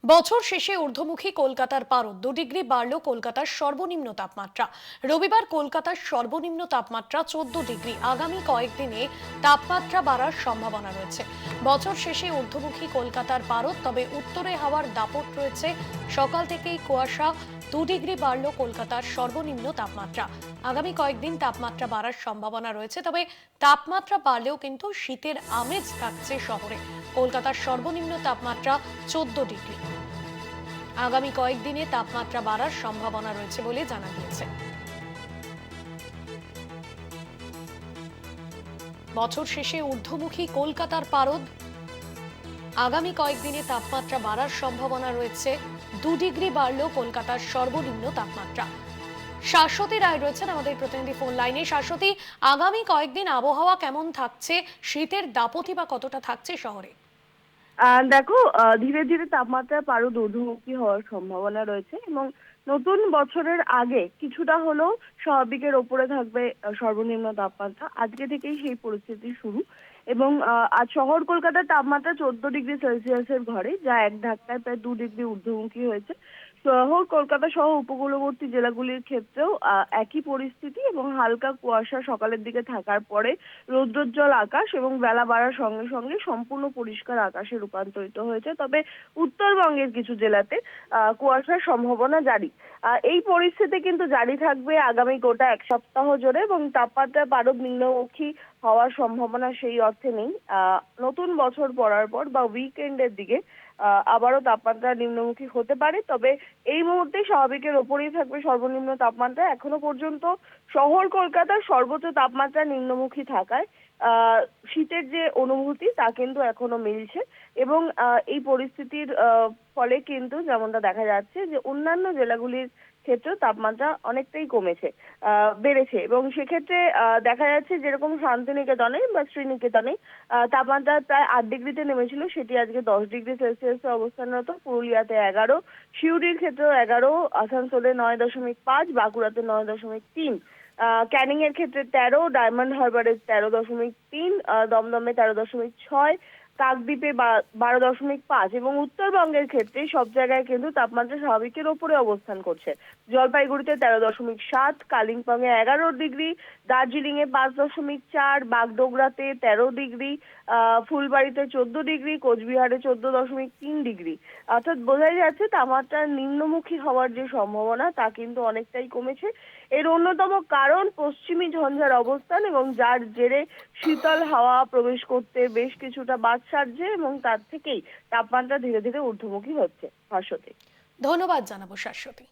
বছর শেষে ঊর্ধ্বমুখী কলকাতার পারদ 2 ডিগ্রি বাড়ল কলকাতার সর্বনিম্ন তাপমাত্রা। রবিবার কলকাতার সর্বনিম্ন তাপমাত্রা 14 ডিগ্রি। আগামী কয়েকদিনে তাপমাত্রা বাড়ার সম্ভাবনা রয়েছে। বছর শেষে ঊর্ধ্বমুখী কলকাতার পারদ, তবে উত্তরে হাওয়ার দাপট রয়েছে। সকাল থেকেই কুয়াশা। 2 ডিগ্রি বাড়ল কলকাতার সর্বনিম্ন তাপমাত্রা। আগামী কয়েকদিন তাপমাত্রা বাড়ার সম্ভাবনা রয়েছে, তবে তাপমাত্রা বাড়লেও কিন্তু শীতের আমেজ থাকছে শহরে। কলকাতার সর্বনিম্ন তাপমাত্রা 14 ডিগ্রি। আগামী কয়েকদিনে তাপমাত্রা বাড়ার সম্ভাবনা রয়েছে বলে জানা গিয়েছে। বছর শেষে ঊর্ধ্বমুখী কলকাতার পারদ। আগামী কয়েকদিনে তাপমাত্রা বাড়ার সম্ভাবনা রয়েছে। 2 ডিগ্রি বাড়ল কলকাতার সর্বনিম্ন তাপমাত্রা। শাশ্বতী রায় রয়েছেন আমাদের প্রতিনিধি ফোন লাইনে। শাশ্বতী, আগামী কয়েকদিন আবহাওয়া কেমন থাকছে? শীতের দাপটি বা কতটা থাকছে শহরে? দেখো, ধীরে ধীরে তাপমাত্রার পারদ ঊর্ধ্বমুখী হওয়ার সম্ভাবনা রয়েছে এবং নতুন বছরের আগে কিছুটা হলেও স্বাভাবিকের ওপরে থাকবে সর্বনিম্ন তাপমাত্রা। আজকে থেকেই সেই পরিস্থিতি শুরু এবং আজ শহর কলকাতার তাপমাত্রা 14 ডিগ্রি সেলসিয়াসের ঘরে, যা এক ধাক্কায় প্রায় 2 ডিগ্রি ঊর্ধ্বমুখী হয়েছে। শহর কলকাতা সহ উপকূলবর্তী জেলাগুলির ক্ষেত্রেও একই পরিস্থিতি এবং হালকা কুয়াশা সকালের দিকে থাকার পরে রৌদ্রোজ্জ্বল আকাশ এবং বেলা বাড়ার সঙ্গে সঙ্গে সম্পূর্ণ পরিষ্কার আকাশে রূপান্তরিত হয়েছে। তবে উত্তরবঙ্গের কিছু জেলাতে কুয়াশার সম্ভাবনা জারি। এই পরিস্থিতি কিন্তু জারি থাকবে আগামী গোটা এক সপ্তাহ জুড়ে এবং তাপমাত্রা পারদ নিম্নমুখী হওয়ার সম্ভাবনা সেই অর্থে নেই। নতুন বছর পড়ার পর বা উইকেন্ডের দিকে আবারও তাপমাত্রা নিম্নমুখী হতে পারে, তবে এই মুহূর্তে স্বাভাবিকের ওপরেই থাকবে সর্বনিম্ন তাপমাত্রা। এখনো পর্যন্ত শহর কলকাতার সর্বোচ্চ তাপমাত্রা নিম্নমুখী থাকায় শীতের যে অনুভূতি তা কিন্তু এখনো মিলছে এবং এই পরিস্থিতির ফলে কিন্তু যেমনটা দেখা যাচ্ছে যে অন্যান্য জেলাগুলির ক্ষেত্রেও তাপমাত্রা অনেকটাই বেড়েছে এবং সেক্ষেত্রে দেখা যাচ্ছে যেরকম শান্তিনিকেতনে বা শ্রীনিকেতনে তাপমাত্রা প্রায় 8 ডিগ্রিতে নেমেছিল, সেটি আজকে 10 ডিগ্রি সেলসিয়াসে অবস্থানরত। পুরুলিয়াতে 11, সিউড়ির ক্ষেত্রেও 11, আসানসোলে 9.5, বাঁকুড়াতে 9.3, ক্যানিং এর ক্ষেত্রে 13, ডায়মন্ড হারবারে 13.3, দমদমে 13.6, কাকদ্বীপে 12.5 এবং উত্তরবঙ্গের ক্ষেত্রে সব জায়গায় কিন্তু তাপমাত্রা স্বাভাবিকের ওপরে অবস্থান করছে। জলপাইগুড়িতে 13.7, কালিম্পংয়ে 11 ডিগ্রি, দার্জিলিং এ 5.4, বাগডোগরাতে 13 ডিগ্রি, ফুলবাড়িতে 14 ডিগ্রি, কোচবিহারে 14.3 ডিগ্রি। অর্থাৎ বোঝাই যাচ্ছে তাপমাত্রা নিম্নমুখী হওয়ার যে সম্ভাবনা তা কিন্তু অনেকটাই কমেছে। এর অন্যতম কারণ পশ্চিমী ঝঞ্ঝার অবস্থান এবং যার জেরে শীতল হাওয়া প্রবেশ করতে বেশ কিছুটা বাদ সারছে এবং তার থেকেই তাপমাত্রা ধীরে ধীরে ঊর্ধ্বমুখী হচ্ছে। ভাস্বতী। ধন্যবাদ জানাবো শাশ্বতী।